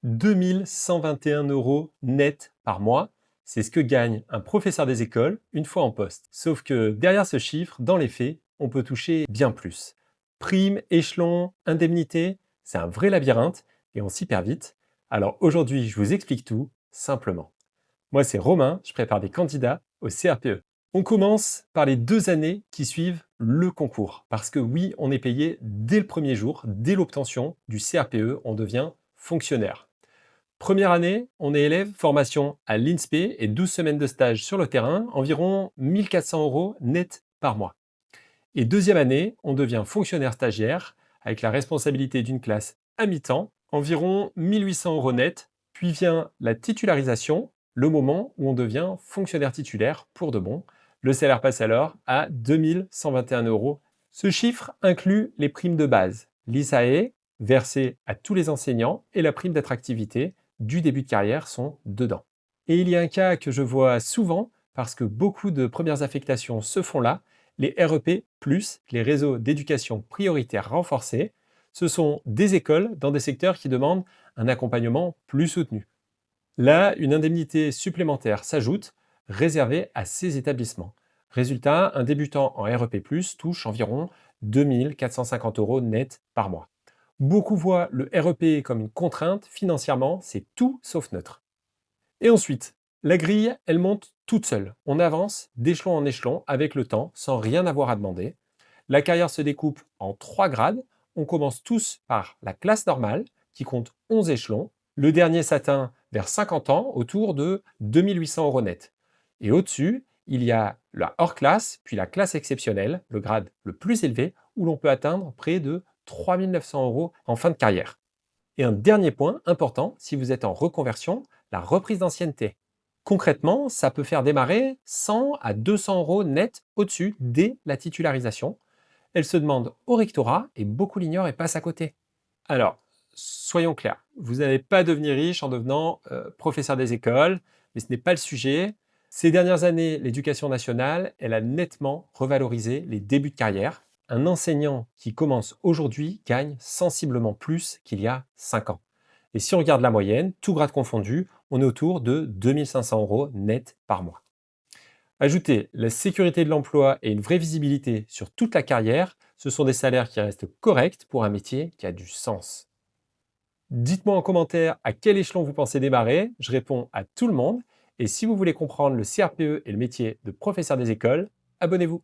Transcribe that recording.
2 121 € net par mois, c'est ce que gagne un professeur des écoles une fois en poste. Sauf que derrière ce chiffre, dans les faits, on peut toucher bien plus. Primes, échelons, indemnités, c'est un vrai labyrinthe et on s'y perd vite. Alors aujourd'hui, je vous explique tout simplement. Moi, c'est Romain, je prépare des candidats au CRPE. On commence par les 2 années qui suivent le concours. Parce que oui, on est payé dès le premier jour, dès l'obtention du CRPE, on devient fonctionnaire. Première année, on est élève, formation à l'INSPE et 12 semaines de stage sur le terrain, environ 1400 € net par mois. Et deuxième année, on devient fonctionnaire stagiaire avec la responsabilité d'une classe à mi-temps, environ 1800 € net. Puis vient la titularisation, le moment où on devient fonctionnaire titulaire pour de bon. Le salaire passe alors à 2121 €. Ce chiffre inclut les primes de base, l'ISAE, versée à tous les enseignants, et la prime d'attractivité du début de carrière sont dedans. Et il y a un cas que je vois souvent, parce que beaucoup de premières affectations se font là, les REP+, les réseaux d'éducation prioritaire renforcés. Ce sont des écoles dans des secteurs qui demandent un accompagnement plus soutenu. Là, une indemnité supplémentaire s'ajoute, réservée à ces établissements. Résultat, un débutant en REP+, touche environ 2 450 € net par mois. Beaucoup voient le REP comme une contrainte, financièrement, c'est tout sauf neutre. Et ensuite, la grille, elle monte toute seule. On avance d'échelon en échelon avec le temps, sans rien avoir à demander. La carrière se découpe en 3 grades. On commence tous par la classe normale, qui compte 11 échelons. Le dernier s'atteint vers 50 ans, autour de 2800 € net. Et au-dessus, il y a la hors-classe, puis la classe exceptionnelle, le grade le plus élevé, où l'on peut atteindre près de 3900 € en fin de carrière. Et un dernier point important, si vous êtes en reconversion, la reprise d'ancienneté. Concrètement, ça peut faire démarrer 100 à 200 € net au-dessus dès la titularisation. Elle se demande au rectorat et beaucoup l'ignorent et passent à côté. Alors, soyons clairs, vous n'allez pas devenir riche en devenant professeur des écoles, mais ce n'est pas le sujet. Ces dernières années, l'éducation nationale, elle a nettement revalorisé les débuts de carrière. Un enseignant qui commence aujourd'hui gagne sensiblement plus qu'il y a 5 ans. Et si on regarde la moyenne, tout grade confondu, on est autour de 2500 € net par mois. Ajoutez la sécurité de l'emploi et une vraie visibilité sur toute la carrière, ce sont des salaires qui restent corrects pour un métier qui a du sens. Dites-moi en commentaire à quel échelon vous pensez démarrer, je réponds à tout le monde. Et si vous voulez comprendre le CRPE et le métier de professeur des écoles, abonnez-vous.